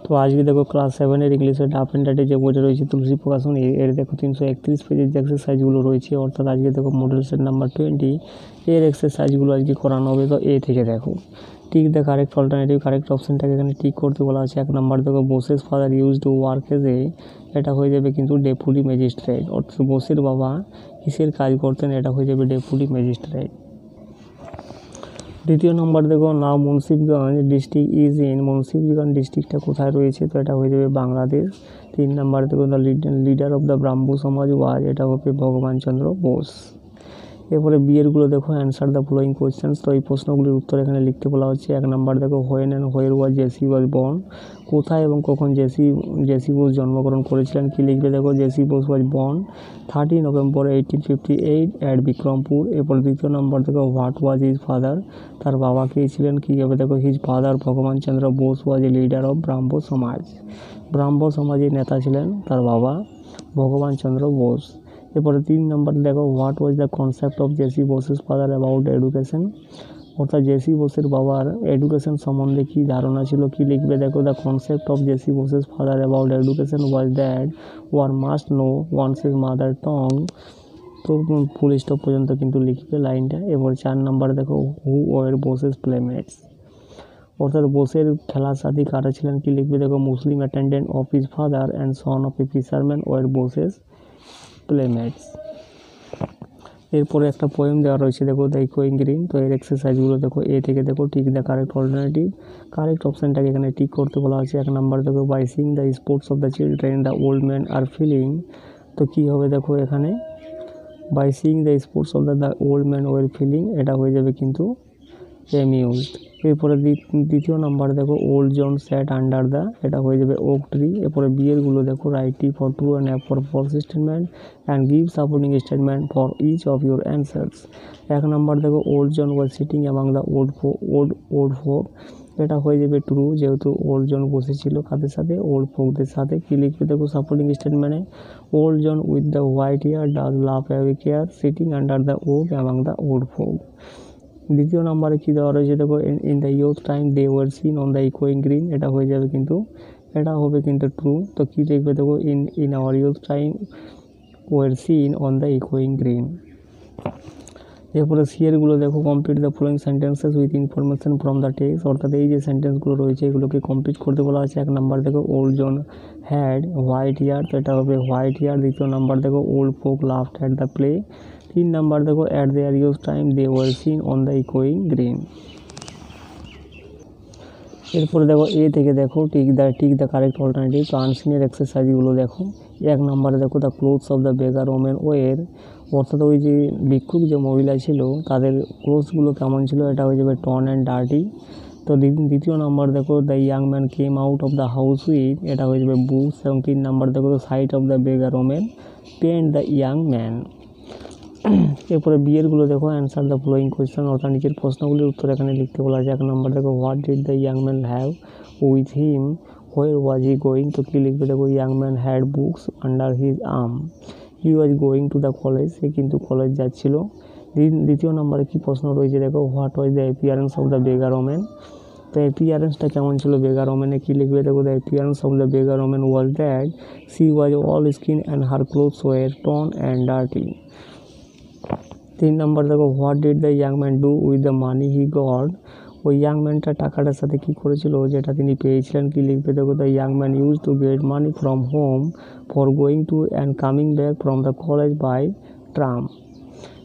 তো আজকে দেখো ক্লাস 7-এর ইংলিশের ডাফ অ্যান্ড ডাটে যে বইটা রয়েছে তুলসী প্রকাশন এর দেখো 331 পেজের যে এক্সারসাইজগুলো রয়েছে, অর্থাৎ আজকে দেখো মডেল সেট নাম্বার 20 এর এক্সারসাইজগুলো আজকে করানো হবে। তো এ থেকে দেখো tick the correct alternative, correct অপশানটাকে এখানে টিক করতে বলা আছে। 1 নাম্বার দেখো Bose's father used to work as a, এটা হয়ে যাবে কিন্তু ডেপুটি ম্যাজিস্ট্রেট, অর্থাৎ বোসের বাবা কিসের কাজ করতেন, এটা হয়ে যাবে ডেপুটি ম্যাজিস্ট্রেট। দ্বিতীয় নম্বর দেখো নাও মুন্সিফগঞ্জ ডিস্ট্রিক্ট ইজ ইন, মুন্সিফগঞ্জ ডিস্ট্রিক্টটা কোথায় রয়েছে, তো এটা হয়ে যাবে বাংলাদেশ। 3 নাম্বার দেখো দ্য লিডার অফ দ্য ব্রাহ্মণ সমাজ ওয়াজ, এটা হবে ভগবান চন্দ্র বোস। এরপরে বিয়েরগুলো দেখো অ্যান্সার দ্য ফলোয়িং কোয়েশ্চেন্স, তো এই প্রশ্নগুলির উত্তর এখানে লিখতে বলা হচ্ছে। 1 নাম্বার দেখো when and where was JC was born, কোথায় এবং কখন জেসি বোস জন্মগ্রহণ করেছিলেন, কি লিখবে দেখো JC Bose was born 30 November 1858 at Bikrampur. এরপর দ্বিতীয় নম্বর দেখো হোয়াট ওয়াজ হিজ ফাদার, তার বাবা কে ছিলেন, কী হবে দেখো হিজ ফাদার ভগবান চন্দ্র বোস ওয়াজ এ লিডার অফ ব্রাহ্ম সমাজ, ব্রাহ্ম সমাজের নেতা ছিলেন তার বাবা ভগবান চন্দ্র বোস। এরপরে 3 নম্বর দেখো what was the concept of JC Bose's father about education, অর্থাৎ জেসি বোসের বাবার এডুকেশন সম্বন্ধে কী ধারণা ছিল, কি লিখবে দেখো the concept of JC Bose's father about education was that one must know one's is mother tongue, তো ফুল স্টপ পর্যন্ত কিন্তু লিখবে লাইনটা। এবার 4 নাম্বার দেখো হু ওয়ার বোসেস প্লেমেটস, অর্থাৎ বোসের খেলার সাথী কারা ছিলেন, কি লিখবে দেখো Muslim attendant of his father and son of a fisherman were Bose's playmates. এরপরে একটা পোয়েম দেওয়া রয়েছে দেখো দ্য ইকোয়িং গ্রিন, তো এর এক্সারসাইজগুলো দেখো এ থেকে দেখো tick the correct alternative, correct অপশানটাকে এখানে টিক করতে বলা আছে। 1 নাম্বার দেখো by seeing the sports of the children the old man are feeling, তো কী হবে দেখো এখানে by seeing the sports of the old man were feeling, এটা হয়ে যাবে কিন্তু অ্যামিউজড। এরপরে দ্বিতীয় নাম্বার দেখো old John sat under the, এটা হয়ে যাবে ওক ট্রি। এরপরে বিয়েরগুলো দেখো write T for true and F for false statement and give supporting statement for each of your answers. 1 number দেখো old John was sitting among the old folk, এটা হয়ে যাবে ট্রু, যেহেতু ওল্ড জন বসেছিল কাদের সাথে, ওল্ড ফোকদের সাথে। কী লিখবে দেখো সাপোর্টিং স্টেটমেন্টে old John with the white hair does love have a care sitting under the oak among the old folk. দ্বিতীয় নম্বরে কী দেওয়া রয়েছে দেখো in the youth time they were seen on the ইকোয়িং গ্রিন, এটা হয়ে যাবে কিন্তু এটা হবে কিন্তু ট্রু, তো কী লিখবে দেখো in our youth time were seen on the ইকোয়িং গ্রিন। এরপরে সিয়ারগুলো দেখো complete the following sentences with information from the text, অর্থাৎ এই যে সেন্টেন্সগুলো রয়েছে এগুলোকে কমপ্লিট করতে বলা আছে। 1 নাম্বার দেখো old John had white hair, তো এটা হবে হোয়াইট হেয়ার। দ্বিতীয় নাম্বার দেখো old folk loved at the play. 3 number দেখো at their youth time they were seen on the ইকোয়িং গ্রিন। এরপরে দেখো এ থেকে দেখো টিক দ্য কারেক্ট অল্টারনেটিভ, তো আনসিনের এক্সারসাইজগুলো দেখো। 1 নম্বরে দেখো the clothes of the beggar women wore, অর্থাৎ ওই যে ভিক্ষুক যে মহিলা ছিল তাদের ক্লোথসগুলো কেমন ছিল, এটা হয়ে যাবে টর্ন অ্যান্ড ডার্টি। তো দ্বিতীয় নাম্বার দেখো the young man came out of the house with, এটা হয়ে যাবে বুকস। এবং 3 নাম্বার দেখো the sight of the beggar women pained the young man. এরপরে বিয়েরগুলো দেখো অ্যান্সার দ্য ফলোয়িং কোয়েশ্চেন, অর্থাৎ নিচের প্রশ্নগুলির উত্তর এখানে লিখতে বলা আছে। 1 নম্বর দেখো what did the young man have with him where was he going, তো কী লিখবে দেখো young man had books under his arm, he was going to the college, সে কিন্তু কলেজ যাচ্ছিল। দ্বিতীয় নম্বরে কী প্রশ্ন রয়েছে দেখো what was the appearance of the beggar women, তো অ্যাপিয়ারেন্সটা কেমন ছিল বেগার ওমেনে, কী লিখবে দেখো the appearance of the beggar women was that she was all skin and her clothes were torn and dirty. 3 number দেখো what did the young man do with the money he got, ওই young ম্যানটা টাকাটার সাথে কী করেছিল যেটা তিনি পেয়েছিলেন, কী লিখবে দেখো the young man used to get money from home for going to and coming back from the college by tram.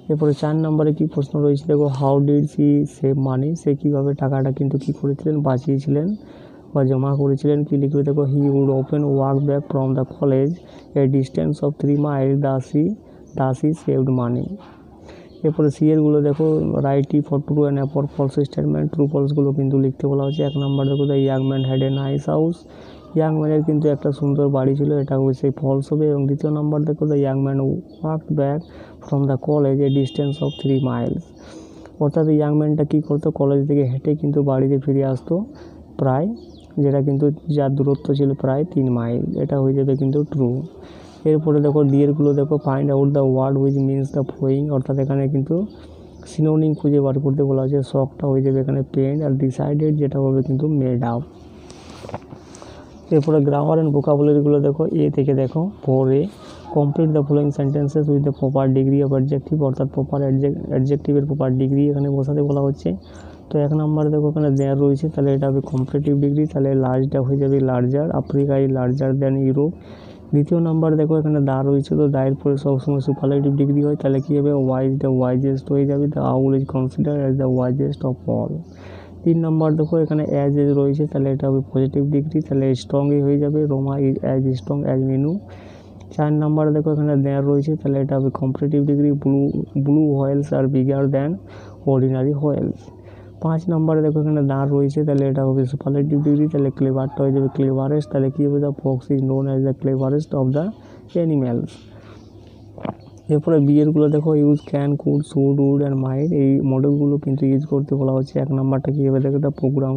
এরপরে 4 নম্বরে কী প্রশ্ন রয়েছে দেখো how did she save money, সে কীভাবে টাকাটা কিন্তু কী করেছিলেন বাঁচিয়েছিলেন বা জমা করেছিলেন, কী লিখবে দেখো he would often walk back from the college a distance of 3 mile thus he saved money. এরপরে সিএরগুলো দেখো write T for true and for false statement, true ফলসগুলো কিন্তু লিখতে বলা হচ্ছে। 1 নম্বর দেখো the young man had a nice house, young ম্যানের কিন্তু একটা সুন্দর বাড়ি ছিল, এটা অবশ্যই ফলস হবে। এবং দ্বিতীয় নম্বর দেখো the young man walked back from the college a distance of 3 Miles, অর্থাৎ ইয়াং ম্যানটা কী করতো কলেজ থেকে হেঁটে কিন্তু বাড়িতে ফিরে আসতো প্রায়, যেটা কিন্তু যার দূরত্ব ছিল প্রায় 3 মাইল, এটা হয়ে যাবে কিন্তু ট্রু। এরপরে দেখো ডিএরগুলো দেখো find out the word which means the following, অর্থাৎ এখানে কিন্তু সিনোনিম খুঁজে বার করতে বলা হয়েছে। শখটা হয়ে যাবে এখানে পেন্ট, আর ডিসাইডেড যেটা হবে কিন্তু মেড আপ। এরপরে গ্রামার অ্যান্ড ভোকাবুলারিগুলো দেখো, এ থেকে দেখো 4A, complete the following sentences with the proper degree of adjective, অর্থাৎ প্রপার অ্যাডজেক্টিভের প্রপার ডিগ্রি এখানে বসাতে বলা হচ্ছে। তো 1 নম্বর দেখো এখানে দেয়ার রয়েছে, তাহলে এটা হবে কম্পারেটিভ ডিগ্রি, তাহলে লার্জটা হয়ে যাবে larger, Africa is larger than Europe. দ্বিতীয় নাম্বার দেখো এখানে দা রয়েছে, তো দায়ের পরে সবসময় সুপারলেটিভ ডিগ্রি হয়, তাহলে কী হবে ওয়াইজ দ্য ওয়াইজেস্ট হয়ে যাবে, the owl is consider as the wisest of all. 3 number দেখো এখানে অ্যাজ এজ রয়েছে, তাহলে এটা হবে পজিটিভ ডিগ্রি, তাহলে স্ট্রংই হয়ে যাবে, Ruma is as strong as Minu. 4 number দেখো এখানে দেয়ার রয়েছে, তাহলে এটা হবে কম্পারেটিভ ডিগ্রি, ব্লু হোয়েলস আর বিগার দ্যান অর্ডিনারি হোয়েলস। 5 নম্বরে দেখো এখানে দাঁড় রয়েছে, তাহলে এটা হবে সুপারলেটিভ ডিগ্রি, তাহলে ক্লেভারটা হয়ে যাবে ক্লেভারেস্ট, তাহলে কী হবে the Fox is known as the cleverest of the animals. এরপরে বিয়েরগুলো দেখো, use can, could, should, wood and মাইট, এই মডেলগুলো কিন্তু ইউজ করতে বলা হচ্ছে। 1 নম্বরটা কী হবে দেখো, the programme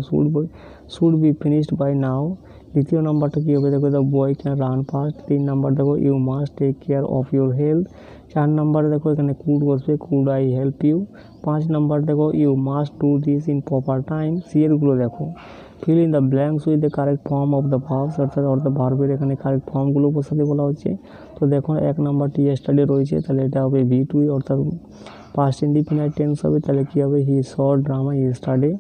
should be finished by now. দ্বিতীয় নম্বরটা কী হবে দেখো, the boy can run fast. 3 number দেখো, you must take care of your health. 4 number দেখো এখানে কুড বসবে, could I help you. 5 number দেখো, you must do this in proper time. সিয়েরগুলো দেখো, fill in the blanks with the correct form of the verbs, অর্থাৎ ভার্বের এখানে correct ফর্মগুলো বসাতে বলা হচ্ছে। তো দেখো 1 নম্বরটি ইয়েস্টারডে রয়েছে, তাহলে এটা হবে V2, অর্থাৎ পাস্ট ইনডিফিনাইট টেন্স হবে, তাহলে কী হবে হি স ড্রামা ইয়েস্টারডে।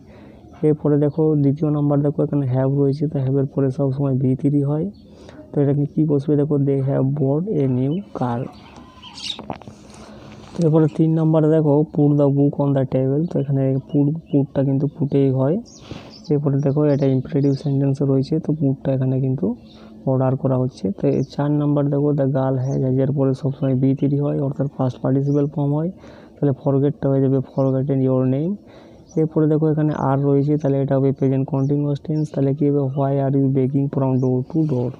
এরপরে দেখো দ্বিতীয় নাম্বার দেখো এখানে হ্যাভ রয়েছে, তো হ্যাভের পরে সবসময় V3 হয়, তো এটাকে কী বসবে দেখো, they have bought a new car. এরপরে 3 নম্বরে দেখো put the book on the table, তো এখানে পুটটা কিন্তু পুটেই হয়। এরপরে দেখো এটা ইম্পারেটিভ সেন্টেন্সে রয়েছে, তো পুটটা এখানে কিন্তু অর্ডার করা হচ্ছে। তো 4 নম্বর দেখো দ্য গার্ল হ্যাজ, এর পরে সবসময় V3 হয়, অর্থাৎ ফার্স্ট পার্টিসিপেল ফর্ম হয়, তাহলে ফরগেটটা হয়ে যাবে ফরগেটেন ইওর নেম। এরপরে দেখো এখানে আর রয়েছে, তাহলে এটা হবে প্রেজেন্ট কন্টিনিউয়াস টেন্স, তাহলে কী হবে why are you begging from door to door.